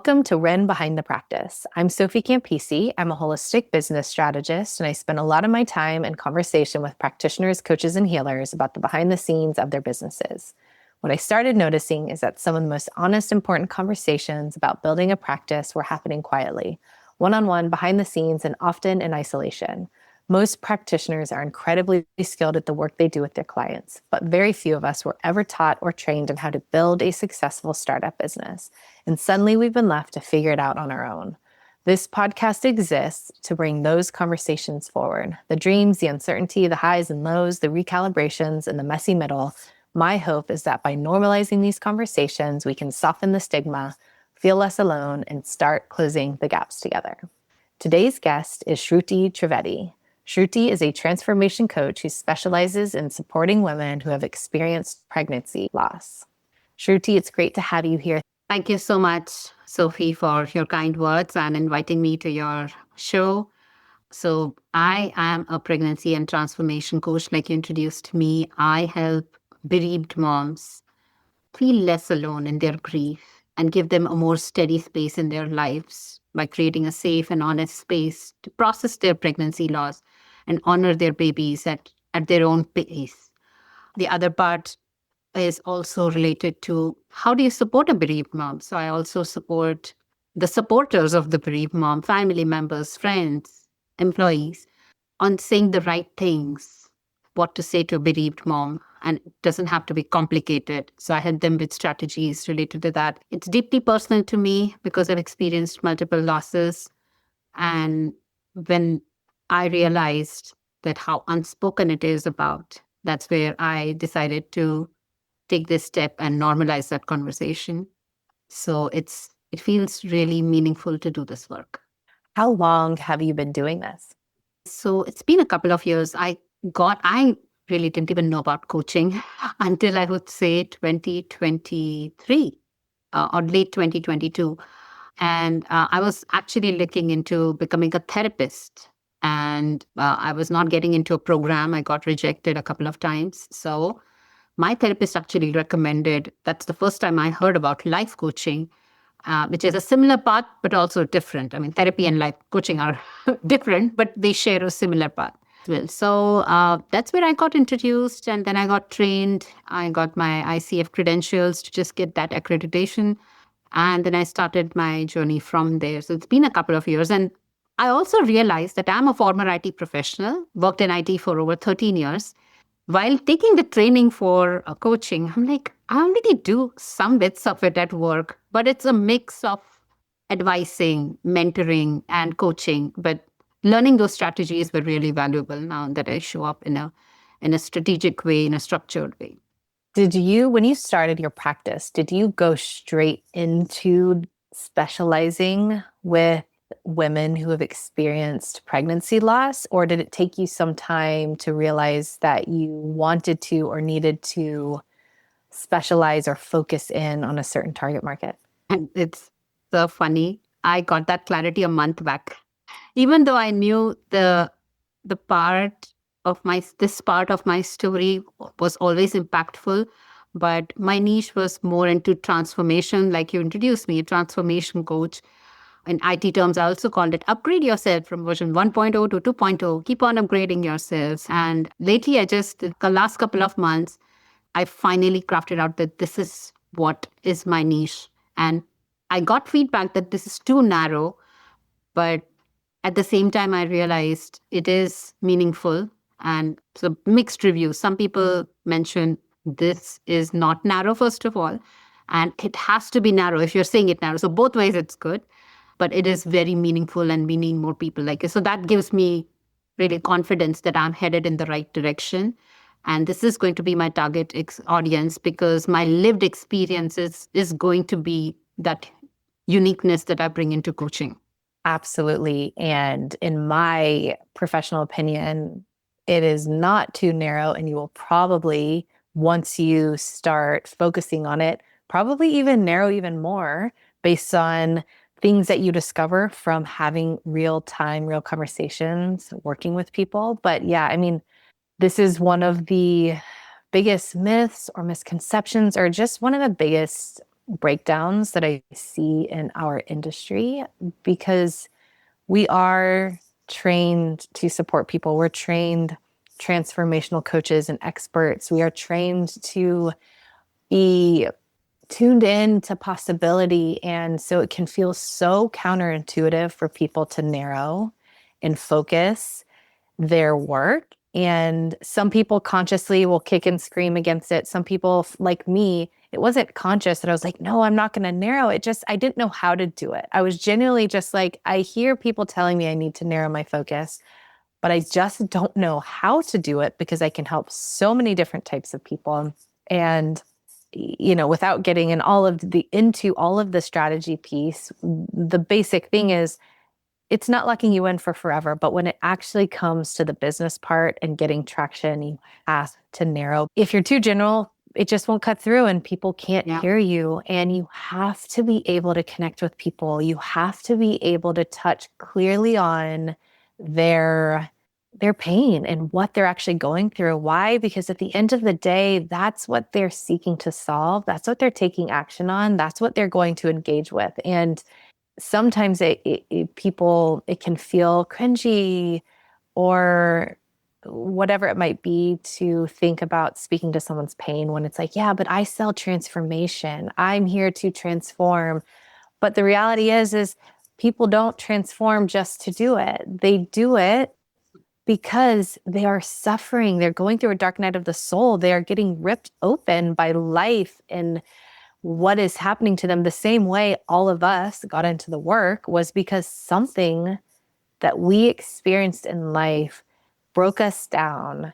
Welcome to Ren Behind the Practice. I'm Sophie Campisi. I'm a holistic business strategist, and I spend a lot of my time in conversation with practitioners, coaches, and healers about the behind the scenes of their businesses. What I started noticing is that some of the most honest, important conversations about building a practice were happening quietly, one-on-one, behind the scenes, and often in isolation. Most practitioners are incredibly skilled at the work they do with their clients, but very few of us were ever taught or trained on how to build a successful startup business. And suddenly we've been left to figure it out on our own. This podcast exists to bring those conversations forward. The dreams, the uncertainty, the highs and lows, the recalibrations, and the messy middle. My hope is that by normalizing these conversations, we can soften the stigma, feel less alone, and start closing the gaps together. Today's guest is Shruti Trivedi. Shruti is a transformation coach who specializes in supporting women who have experienced pregnancy loss. Shruti, it's great to have you here. Thank you so much, Sophie, for your kind words and inviting me to your show. So I am a pregnancy and transformation coach, like you introduced me. I help bereaved moms feel less alone in their grief and give them a more steady space in their lives by creating a safe and honest space to process their pregnancy loss and honor their babies at their own pace. The other part is also related to how do you support a bereaved mom? So I also support the supporters of the bereaved mom, family members, friends, employees, on saying the right things, what to say to a bereaved mom. And it doesn't have to be complicated. So I help them with strategies related to that. It's deeply personal to me because I've experienced multiple losses. And when I realized that how unspoken it is about, that's where I decided to take this step and normalize that conversation. So it feels really meaningful to do this work. How long have you been doing this? So it's been a couple of years. I really didn't even know about coaching until I would say 2023 or late 2022. And I was actually looking into becoming a therapist. And I was not getting into a program. I got rejected a couple of times. So my therapist actually recommended, that's the first time I heard about life coaching, which is a similar path, but also different. I mean, therapy and life coaching are different, but they share a similar path as well. So that's where I got introduced, and then I got trained. I got my ICF credentials to just get that accreditation. And then I started my journey from there. So it's been a couple of years. And I also realized that I'm a former IT professional, worked in IT for over 13 years. While taking the training for coaching, I'm like, I already do some bits of it at work, but it's a mix of advising, mentoring, and coaching. But learning those strategies were really valuable now that I show up in a strategic way, in a structured way. When you started your practice, did you go straight into specializing with women who have experienced pregnancy loss, or did it take you some time to realize that you wanted to or needed to specialize or focus in on a certain target market? And it's so funny. I got that clarity a month back. Even though I knew the this part of my story was always impactful, but my niche was more into transformation, like you introduced me, a transformation coach. In IT terms, I also called it upgrade yourself from version 1.0 to 2.0. Keep on upgrading yourselves. And lately, the last couple of months, I finally crafted out that this is what is my niche. And I got feedback that this is too narrow, but at the same time, I realized it is meaningful. And so mixed reviews. Some people mention this is not narrow, first of all, and it has to be narrow if you're saying it narrow. So both ways, it's good, but it is very meaningful and we need more people like it. So that gives me really confidence that I'm headed in the right direction. And this is going to be my target audience because my lived experience is going to be that uniqueness that I bring into coaching. Absolutely. And in my professional opinion, it is not too narrow, and you will probably, once you start focusing on it, probably even narrow even more based on things that you discover from having real conversations, working with people. But yeah, I mean, this is one of the biggest myths or misconceptions, or just one of the biggest breakdowns that I see in our industry because we are trained to support people. We're trained transformational coaches and experts. We are trained to be tuned in to possibility. And so it can feel so counterintuitive for people to narrow and focus their work. And some people consciously will kick and scream against it. Some people, like me, it wasn't conscious that I was like, no, I'm not going to narrow it. Just, I didn't know how to do it. I was genuinely just like, I hear people telling me I need to narrow my focus, but I just don't know how to do it because I can help so many different types of people. And without getting into all of the strategy piece, the basic thing is it's not locking you in for forever, but when it actually comes to the business part and getting traction, you have to narrow. If you're too general, it just won't cut through and people can't hear you. And you have to be able to connect with people. You have to be able to touch clearly on their pain and what they're actually going through. Why? Because at the end of the day, that's what they're seeking to solve. That's what they're taking action on. That's what they're going to engage with. And sometimes it can feel cringy or whatever it might be to think about speaking to someone's pain when it's like, yeah, but I sell transformation. I'm here to transform. But the reality is people don't transform just to do it. They do it because they are suffering. They're going through a dark night of the soul. They are getting ripped open by life and what is happening to them. The same way all of us got into the work was because something that we experienced in life broke us down,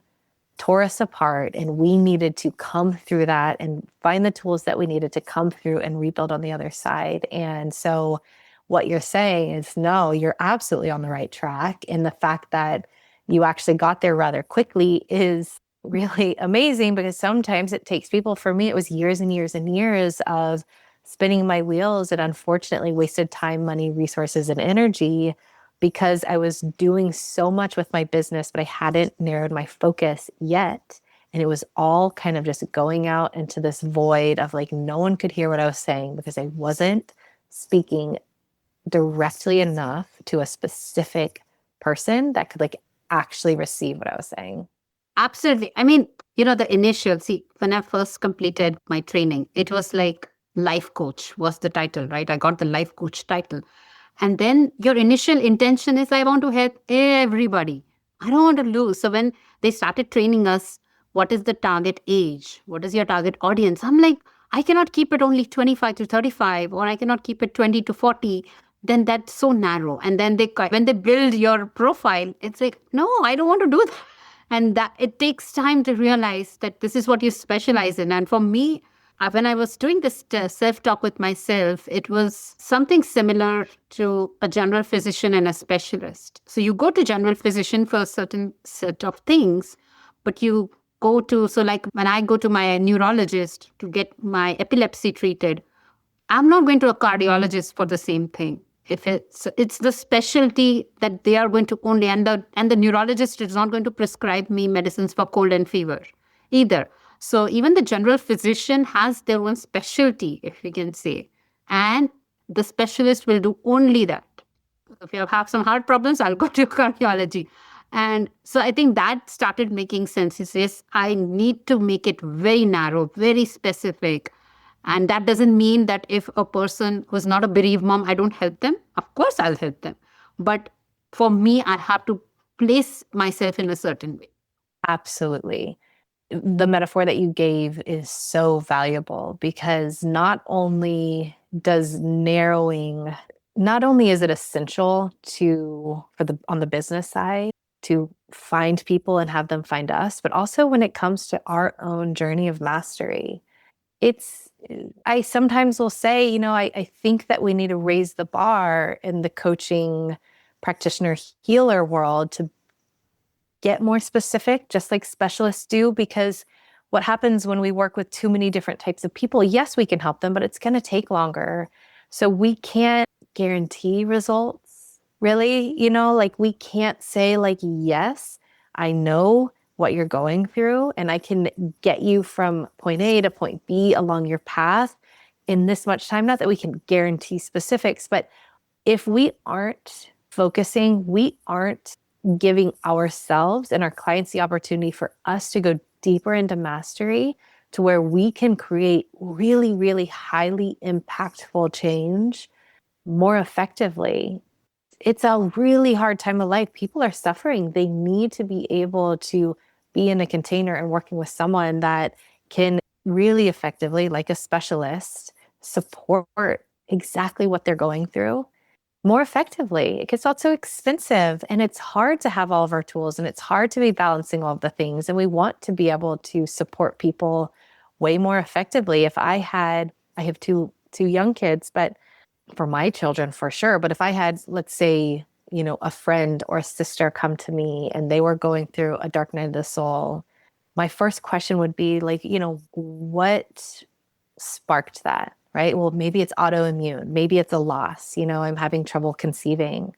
tore us apart, and we needed to come through that and find the tools that we needed to come through and rebuild on the other side. And so what you're saying is, no, you're absolutely on the right track. And the fact that you actually got there rather quickly is really amazing because sometimes it takes people, for me, it was years and years and years of spinning my wheels and unfortunately wasted time, money, resources, and energy because I was doing so much with my business, but I hadn't narrowed my focus yet. And it was all kind of just going out into this void of like, no one could hear what I was saying because I wasn't speaking directly enough to a specific person that could like actually receive what I was saying. Absolutely. I mean, the initial, see, when I first completed my training, it was like life coach was the title, right? I got the life coach title. And then your initial intention is, I want to help everybody. I don't want to lose. So when they started training us, what is the target age? What is your target audience? I'm like, I cannot keep it only 25 to 35, or I cannot keep it 20 to 40. Then that's so narrow. And then when they build your profile, it's like, no, I don't want to do that. And that it takes time to realize that this is what you specialize in. And for me, when I was doing this self-talk with myself, it was something similar to a general physician and a specialist. So you go to general physician for a certain set of things, but you so like when I go to my neurologist to get my epilepsy treated, I'm not going to a cardiologist for the same thing. If it's the specialty that they are going to only, and the neurologist is not going to prescribe me medicines for cold and fever either. So even the general physician has their own specialty, if we can say, and the specialist will do only that. If you have some heart problems, I'll go to cardiology. And so I think that started making sense. It says I need to make it very narrow, very specific. And that doesn't mean that if a person who's not a bereaved mom, I don't help them. Of course, I'll help them. But for me, I have to place myself in a certain way. Absolutely. The metaphor that you gave is so valuable because not only is it essential on the business side to find people and have them find us, but also when it comes to our own journey of mastery. I sometimes will say, I think that we need to raise the bar in the coaching practitioner healer world to get more specific, just like specialists do, because what happens when we work with too many different types of people, yes, we can help them, but it's going to take longer. So we can't guarantee results, really, like we can't say like, yes, I know what you're going through and I can get you from point A to point B along your path. in this much time. Not that we can guarantee specifics, but if we aren't focusing, we aren't giving ourselves and our clients the opportunity for us to go deeper into mastery to where we can create really, really highly impactful change more effectively. It's a really hard time of life. People are suffering. They need to be able to be in a container and working with someone that can really effectively, like a specialist, support exactly what they're going through more effectively. It gets also expensive and it's hard to have all of our tools and it's hard to be balancing all of the things. And we want to be able to support people way more effectively. I have two young kids, but for my children for sure. But if I had, let's say, a friend or a sister come to me and they were going through a dark night of the soul, my first question would be like, what sparked that, right? Well, maybe it's autoimmune. Maybe it's a loss. I'm having trouble conceiving.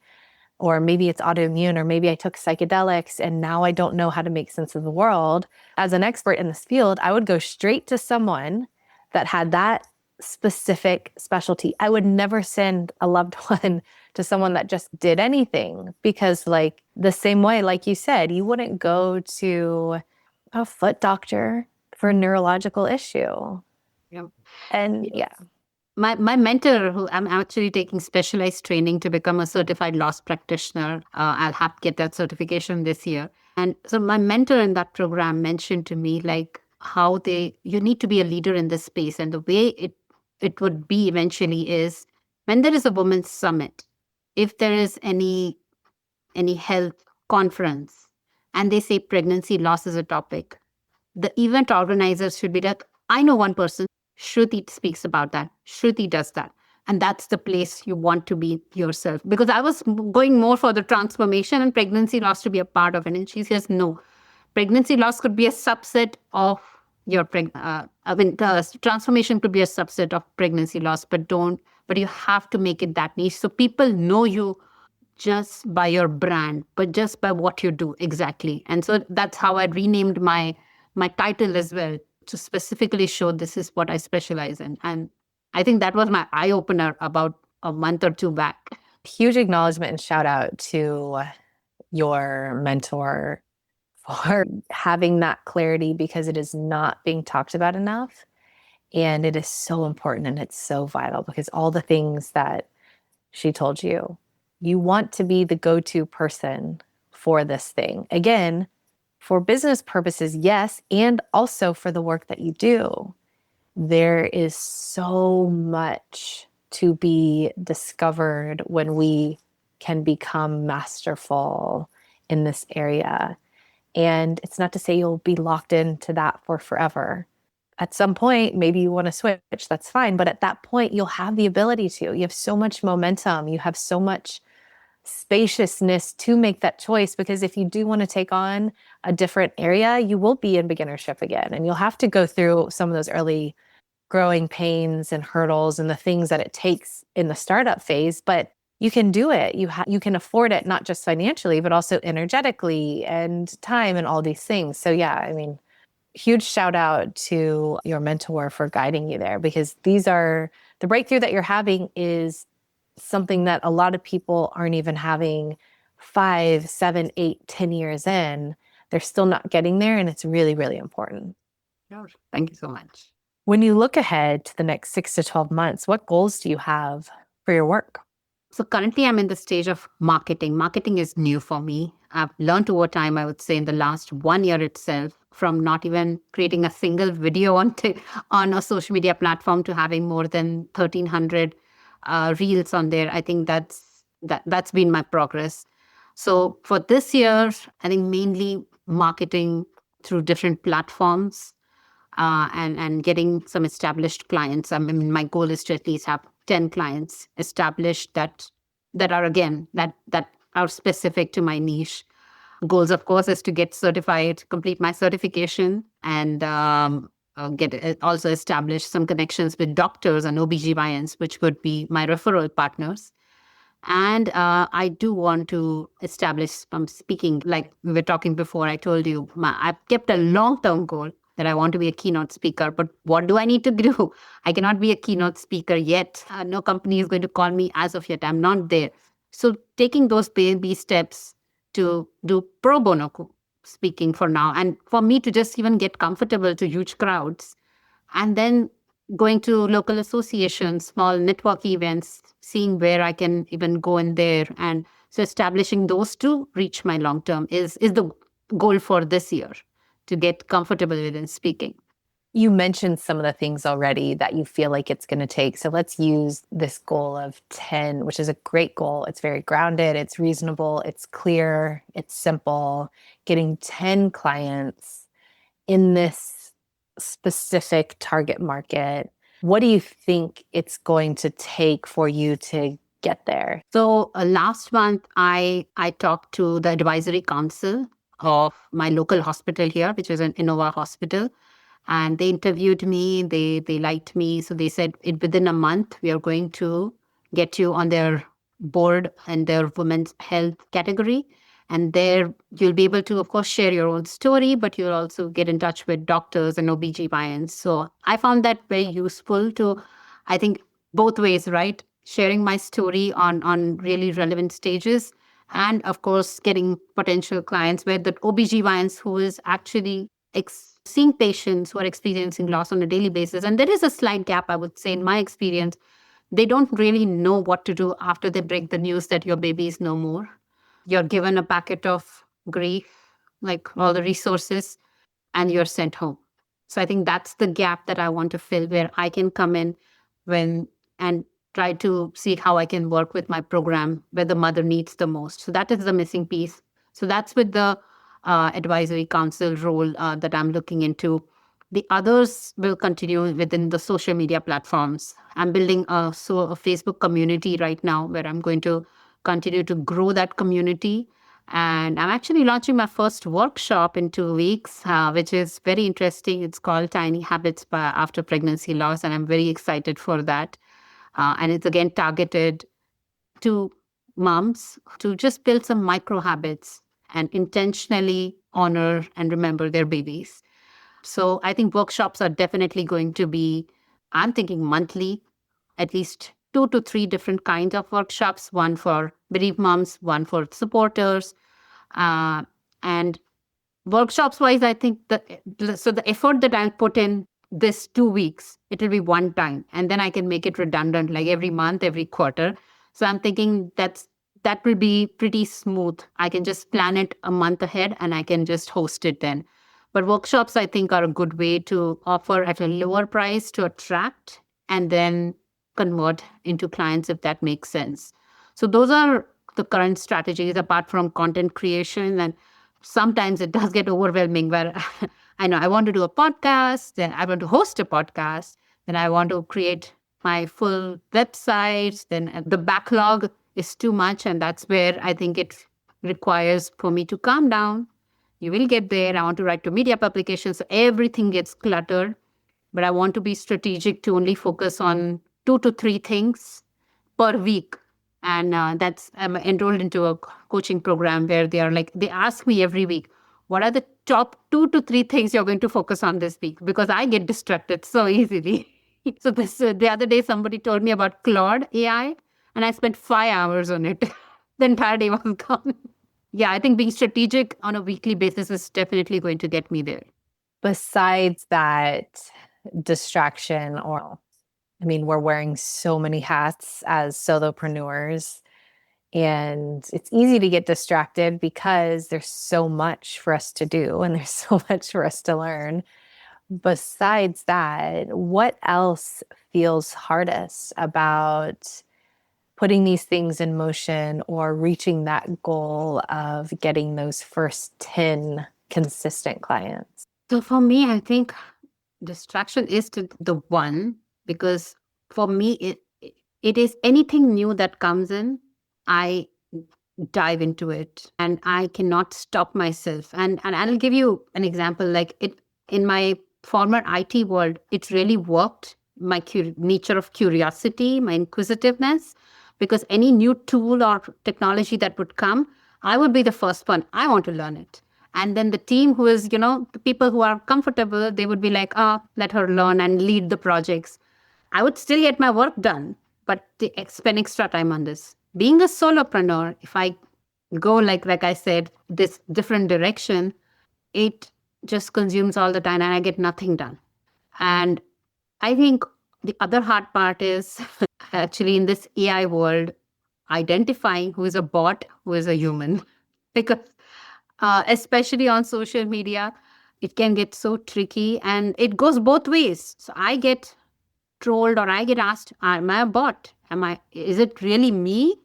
Or maybe it's autoimmune, or maybe I took psychedelics and now I don't know how to make sense of the world. As an expert in this field, I would go straight to someone that had that specific specialty. I would never send a loved one to someone that just did anything because, like, the same way, like you said, you wouldn't go to a foot doctor for a neurological issue. Yeah. And yeah. My mentor, who I'm actually taking specialized training to become a certified loss practitioner, I'll have to get that certification this year. And so my mentor in that program mentioned to me like how you need to be a leader in this space, and the way it would be eventually is when there is a women's summit, if there is any health conference, and they say pregnancy loss is a topic, the event organizers should be like, I know one person, Shruti speaks about that. Shruti does that. And that's the place you want to be yourself. Because I was going more for the transformation and pregnancy loss to be a part of it. And she says, no, pregnancy loss could be a subset of the transformation could be a subset of pregnancy loss, but you have to make it that niche. So people know you just by your brand, but just by what you do exactly. And so that's how I renamed my title as well, to specifically show this is what I specialize in. And I think that was my eye opener about a month or two back. Huge acknowledgement and shout out to your mentor for having that clarity because it is not being talked about enough. And it is so important and it's so vital because all the things that she told you, you want to be the go-to person for this thing. Again, for business purposes, yes, and also for the work that you do. There is so much to be discovered when we can become masterful in this area. And it's not to say you'll be locked into that for forever. At some point, maybe you want to switch, that's fine. But at that point, you'll have the ability to. You have so much momentum. You have so much spaciousness to make that choice. Because if you do want to take on a different area, you will be in beginnership again. And you'll have to go through some of those early growing pains and hurdles and the things that it takes in the startup phase. But you can do it. You can afford it, not just financially, but also energetically and time and all these things. So yeah, I mean, huge shout out to your mentor for guiding you there because the breakthrough that you're having is something that a lot of people aren't even having 5, 7, 8, 10 years in. They're still not getting there. And it's really, really important. Sure. Thank you so much. When you look ahead to the next 6 to 12 months, what goals do you have for your work? So currently I'm in the stage of marketing. Marketing is new for me. I've learned over time, I would say in the last 1 year itself, from not even creating a single video on a social media platform to having more than 1,300 reels on there. I think that's been my progress. So for this year, I think mainly marketing through different platforms, and getting some established clients. I mean, my goal is to at least have 10 clients established that are again that are specific to my niche. Goals, of course, is to get certified, complete my certification, and get also establish some connections with doctors and OBGYNs, which would be my referral partners. And I do want to establish, speaking like we were talking before, I told you, I've kept a long-term goal that I want to be a keynote speaker. But what do I need to do? I cannot be a keynote speaker yet. No company is going to call me as of yet. I'm not there. So taking those baby steps to do pro bono speaking for now, and for me to just even get comfortable to huge crowds, and then going to local associations, small network events, seeing where I can even go in there. And so establishing those to reach my long term is the goal for this year, to get comfortable within speaking. You mentioned some of the things already that you feel like it's going to take. So let's use this goal of 10, which is a great goal. It's very grounded, it's reasonable, it's clear, it's simple. Getting 10 clients in this specific target market. What do you think it's going to take for you to get there? So last month, I talked to the advisory council of my local hospital here, which is an Innova hospital. And they interviewed me, they liked me. So they said, within a month, we are going to get you on their board and their women's health category. And there you'll be able to, of course, share your own story, but you'll also get in touch with doctors and OBGYNs. So I found that very useful to, I think, both ways, right? Sharing my story on really relevant stages, and of course, getting potential clients where the OBGYNs who is actually seeing patients who are experiencing loss on a daily basis. And there is a slight gap, I would say, in my experience. They don't really know what to do after they break the news that your baby is no more. You're given a packet of grief, like all the resources, and you're sent home. So I think that's the gap that I want to fill, where I can come in when and try to see how I can work with my program where the mother needs the most. So that is the missing piece. So that's with the advisory council role that I'm looking into. The others will continue within the social media platforms. I'm building a Facebook community right now where I'm going to continue to grow that community. And I'm actually launching my first workshop in 2 weeks, which is very interesting. It's called Tiny Habits After Pregnancy Loss, and I'm very excited for that. And it's again targeted to moms to just build some micro habits and intentionally honor and remember their babies. So I think workshops are definitely going to be, I'm thinking monthly, at least 2 to 3 different kinds of workshops, one for bereaved moms, one for supporters. And workshops wise, I think the effort that I'll put in this 2 weeks, it will be one time, and then I can make it redundant, like every month, every quarter. So I'm thinking that will be pretty smooth. I can just plan it a month ahead and I can just host it then. But workshops, I think, are a good way to offer at a lower price to attract and then convert into clients if that makes sense. So those are the current strategies apart from content creation. And sometimes it does get overwhelming where I know I want to do a podcast, then I want to host a podcast, then I want to create my full websites, then the backlog is too much. And that's where I think it requires for me to calm down. You will get there. I want to write to media publications. So everything gets cluttered, but I want to be strategic to only focus on 2 to 3 things per week. And I'm enrolled into a coaching program where they ask me every week, what are the top 2 to 3 things you're going to focus on this week? Because I get distracted so easily. So the other day, somebody told me about Claude AI, and I spent 5 hours on it. The entire day was gone. Yeah, I think being strategic on a weekly basis is definitely going to get me there. Besides that distraction, we're wearing so many hats as solopreneurs, and it's easy to get distracted because there's so much for us to do and there's so much for us to learn. Besides that, what else feels hardest about putting these things in motion or reaching that goal of getting those first 10 consistent clients? So for me, I think distraction is the one, because for me, it is anything new that comes in, I dive into it and I cannot stop myself. And I'll give you an example. Like it in my former IT world, it really worked. My nature of curiosity, my inquisitiveness, because any new tool or technology that would come, I would be the first one. I want to learn it. And then the team who is, the people who are comfortable, they would be like, let her learn and lead the projects. I would still get my work done, but they spend extra time on this. Being a solopreneur, if I go like I said, this different direction, it just consumes all the time and I get nothing done. And I think the other hard part is actually in this AI world, identifying who is a bot, who is a human. Because especially on social media, it can get so tricky and it goes both ways. So I get trolled or I get asked, am I a bot? Is it really me?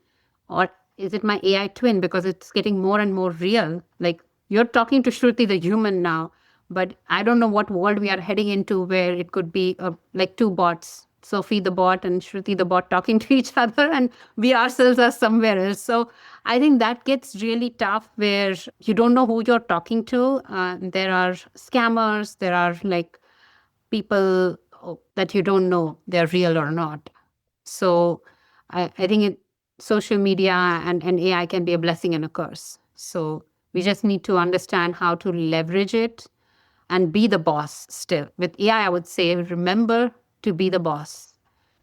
Or is it my AI twin? Because it's getting more and more real. Like you're talking to Shruti, the human now, but I don't know what world we are heading into where it could be like two bots, Sophie the bot and Shruti the bot talking to each other, and we ourselves are somewhere else. So I think that gets really tough where you don't know who you're talking to. There are scammers, there are like people that you don't know they're real or not. So I think social media and AI can be a blessing and a curse. So we just need to understand how to leverage it and be the boss still. With AI, I would say, remember to be the boss.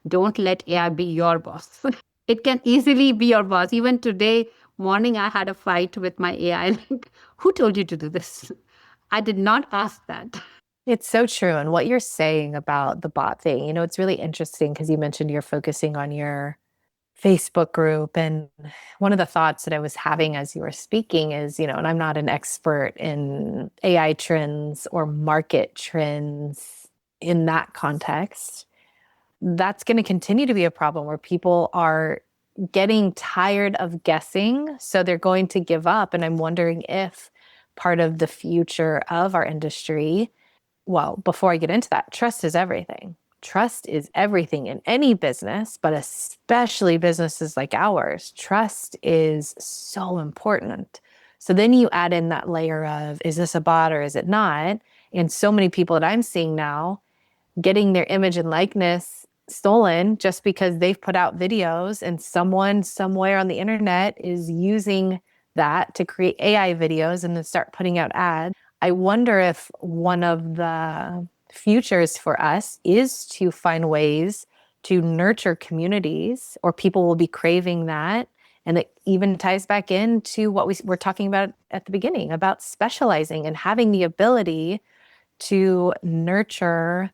Don't let AI be your boss. It can easily be your boss. Even today morning, I had a fight with my AI. Like, who told you to do this? I did not ask that. It's so true. And what you're saying about the bot thing, it's really interesting because you mentioned you're focusing on your Facebook group. And one of the thoughts that I was having as you were speaking is, and I'm not an expert in AI trends or market trends in that context. That's going to continue to be a problem where people are getting tired of guessing. So they're going to give up. And I'm wondering if part of the future of our industry, well, before I get into that, trust is everything. Trust is everything in any business, but especially businesses like ours. Trust is so important. So then you add in that layer of, is this a bot or is it not? And so many people that I'm seeing now getting their image and likeness stolen just because they've put out videos and someone somewhere on the internet is using that to create AI videos and then start putting out ads. I wonder if one of the futures for us is to find ways to nurture communities, or people will be craving that. And it even ties back into what we were talking about at the beginning about specializing and having the ability to nurture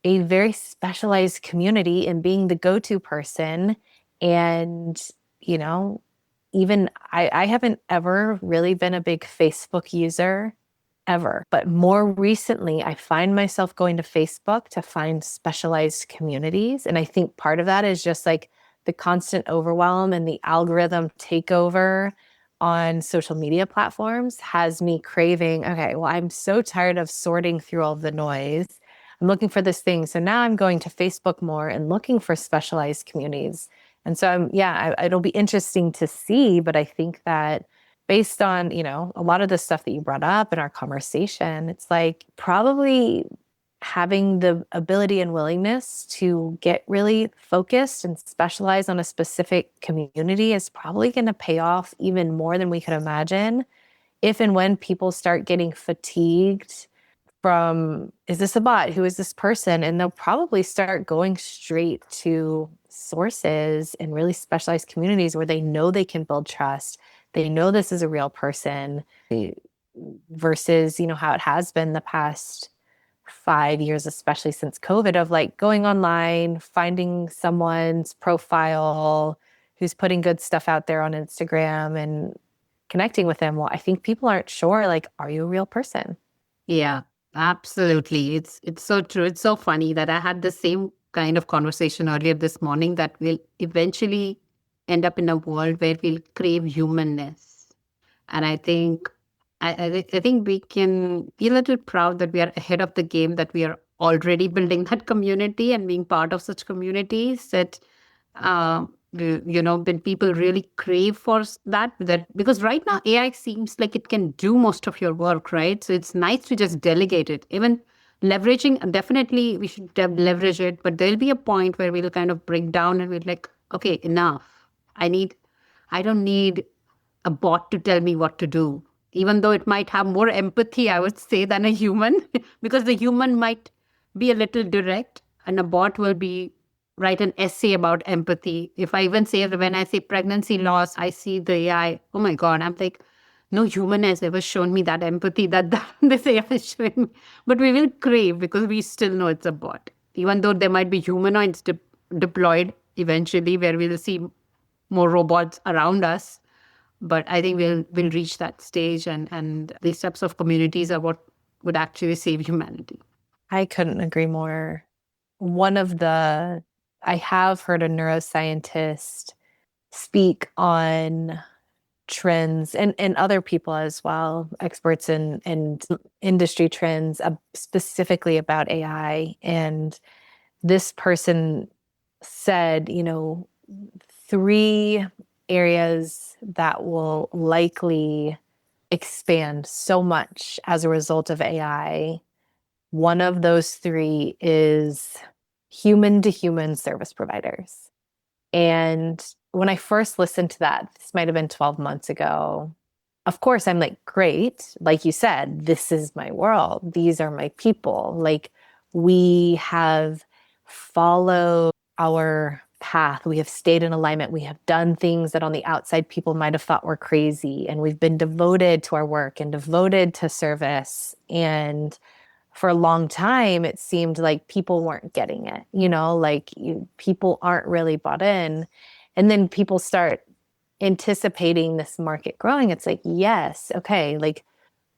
a very specialized community and being the go-to person. And, you know, even I haven't ever really been a big Facebook user ever. But more recently, I find myself going to Facebook to find specialized communities. And I think part of that is just like the constant overwhelm and the algorithm takeover on social media platforms has me craving, okay, well, I'm so tired of sorting through all the noise. I'm looking for this thing. So now I'm going to Facebook more and looking for specialized communities. And so it'll be interesting to see, but I think that based on, a lot of the stuff that you brought up in our conversation, it's like probably having the ability and willingness to get really focused and specialize on a specific community is probably going to pay off even more than we could imagine if and when people start getting fatigued from, is this a bot? Who is this person? And they'll probably start going straight to sources and really specialized communities where they know they can build trust. They know this is a real person versus, how it has been the past 5 years, especially since COVID, of like going online, finding someone's profile who's putting good stuff out there on Instagram and connecting with them. Well, I think people aren't sure, like, are you a real person? Yeah, absolutely. It's so true. It's so funny that I had the same kind of conversation earlier this morning that we'll eventually end up in a world where we'll crave humanness. And I think I think we can be a little proud that we are ahead of the game, that we are already building that community and being part of such communities that when people really crave for that because right now AI seems like it can do most of your work, right? So it's nice to just delegate it. Even leveraging, definitely we should leverage it, but there'll be a point where we'll kind of break down and we're like, okay, enough. I don't need a bot to tell me what to do. even though it might have more empathy, I would say, than a human, because the human might be a little direct and a bot will be write an essay about empathy. If I even say, when I say pregnancy loss, I see the AI, oh my God, I'm like, no human has ever shown me that empathy that this AI is showing me. But we will crave because we still know it's a bot. Even though there might be humanoids deployed eventually where we'll see more robots around us. But I think we'll reach that stage, and these types of communities are what would actually save humanity. I couldn't agree more. One of the, I have heard a neuroscientist speak on trends and other people as well, experts in industry trends, specifically about AI. And this person said, three areas that will likely expand so much as a result of AI. One of those three is human to human service providers. And when I first listened to that, this might have been 12 months ago, of course, I'm like, great. Like you said, this is my world. These are my people. Like, we have followed our path. We have stayed in alignment. We have done things that on the outside people might have thought were crazy. And we've been devoted to our work and devoted to service. And for a long time, it seemed like people weren't getting it, like people aren't really bought in. And then people start anticipating this market growing. It's like, yes, okay, like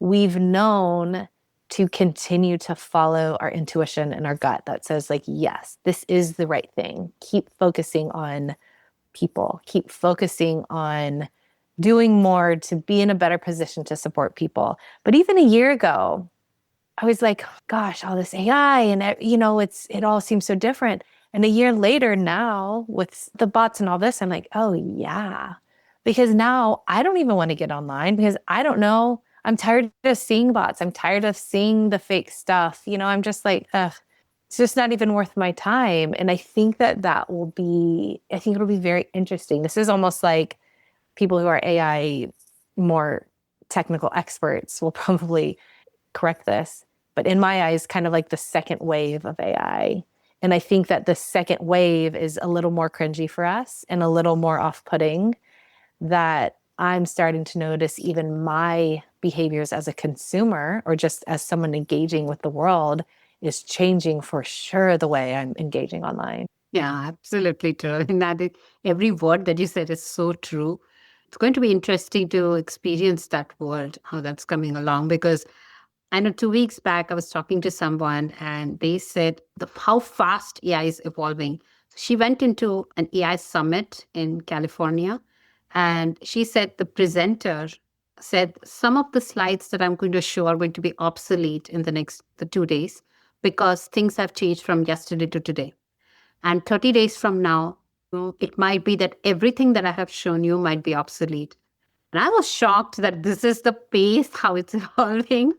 we've known to continue to follow our intuition and our gut that says, like, yes, this is the right thing. Keep focusing on people, keep focusing on doing more to be in a better position to support people. But even a year ago, I was like, gosh, all this AI and it all seems so different. And a year later now with the bots and all this, I'm like, oh yeah. Because now I don't even want to get online because I don't know. I'm tired of seeing bots. I'm tired of seeing the fake stuff. I'm just like, ugh, it's just not even worth my time. And I think I think it'll be very interesting. This is almost like people who are AI more technical experts will probably correct this, but in my eyes, kind of like the second wave of AI. And I think that the second wave is a little more cringy for us and a little more off-putting, that I'm starting to notice even my behaviors as a consumer or just as someone engaging with the world is changing for sure the way I'm engaging online. Yeah, absolutely true. And every word that you said is so true. It's going to be interesting to experience that world, how that's coming along, because I know 2 weeks back, I was talking to someone and they said how fast AI is evolving. She went into an AI summit in California and she said the presenter said some of the slides that I'm going to show are going to be obsolete in the 2 days because things have changed from yesterday to today. And 30 days from now, it might be that everything that I have shown you might be obsolete. And I was shocked that this is the pace, how it's evolving,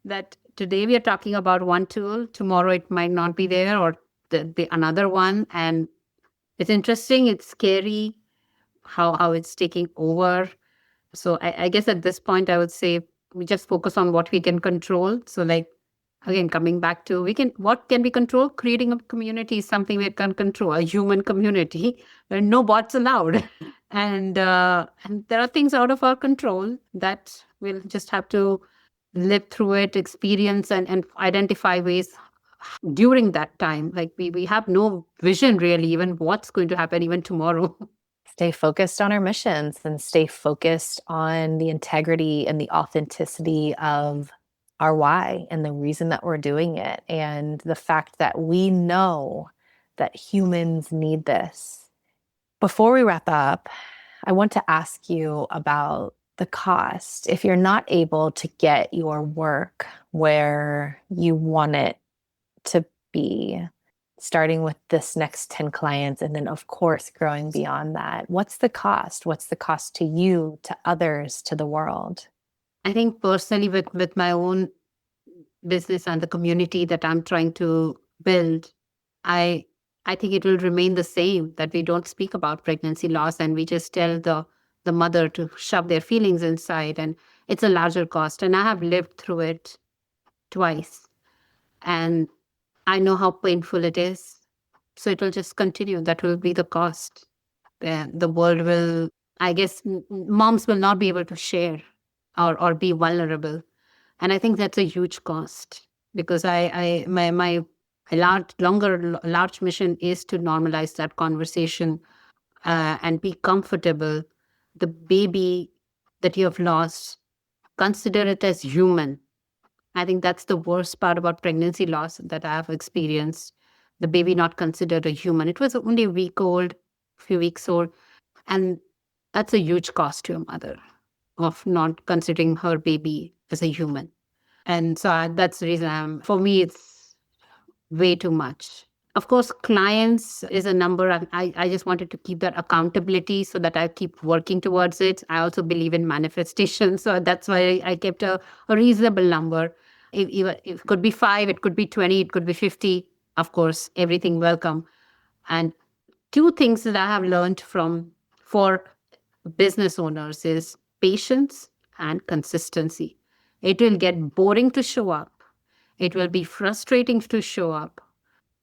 that today we are talking about one tool, tomorrow it might not be there or the another one. And it's interesting, it's scary how it's taking over. So I guess at this point, I would say we just focus on what we can control. So like, again, coming back to what can we control? Creating a community is something we can control, a human community where no bots allowed. And there are things out of our control that we'll just have to live through it, experience and identify ways during that time. Like we have no vision really, even what's going to happen even tomorrow. Stay focused on our missions and stay focused on the integrity and the authenticity of our why and the reason that we're doing it. And the fact that we know that humans need this. Before we wrap up, I want to ask you about the cost. If you're not able to get your work where you want it to be, starting with this next 10 clients, and then, of course, growing beyond that, what's the cost? What's the cost to you, to others, to the world? I think personally with my own business and the community that I'm trying to build, I I think it will remain the same, that we don't speak about pregnancy loss and we just tell the mother to shove their feelings inside. And it's a larger cost. And I have lived through it twice. And I know how painful it is. So it will just continue. That will be the cost. The world will, I guess, moms will not be able to share or be vulnerable. And I think that's a huge cost because my large mission is to normalize that conversation and be comfortable. The baby that you have lost, consider it as human. I think that's the worst part about pregnancy loss that I have experienced. The baby not considered a human. It was only a week old, few weeks old. And that's a huge cost to a mother of not considering her baby as a human. And so that's the reason for me, it's way too much. Of course, clients is a number. I just wanted to keep that accountability so that I keep working towards it. I also believe in manifestation. So that's why I kept a reasonable number. If it could be 5, it could be 20, it could be 50. Of course, everything welcome. And two things that I have learned from for business owners is patience and consistency. It will get boring to show up. It will be frustrating to show up.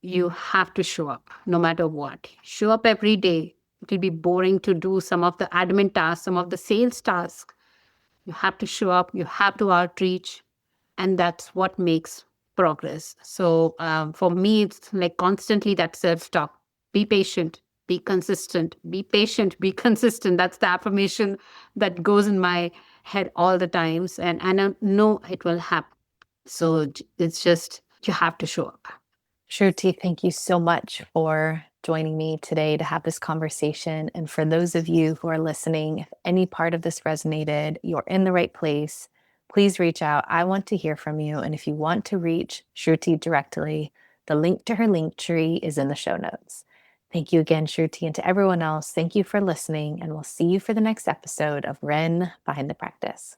You have to show up no matter what. Show up every day. It will be boring to do some of the admin tasks, some of the sales tasks. You have to show up. You have to outreach. And that's what makes progress. So for me, it's like constantly that self-talk. Be patient, be consistent, be patient, be consistent. That's the affirmation that goes in my head all the times. And I know it will happen. So it's just, you have to show up. Shruti, thank you so much for joining me today to have this conversation. And for those of you who are listening, if any part of this resonated, you're in the right place, please reach out. I want to hear from you. And if you want to reach Shruti directly, the link to her link tree is in the show notes. Thank you again, Shruti, and to everyone else, thank you for listening. And we'll see you for the next episode of Ren Behind the Practice.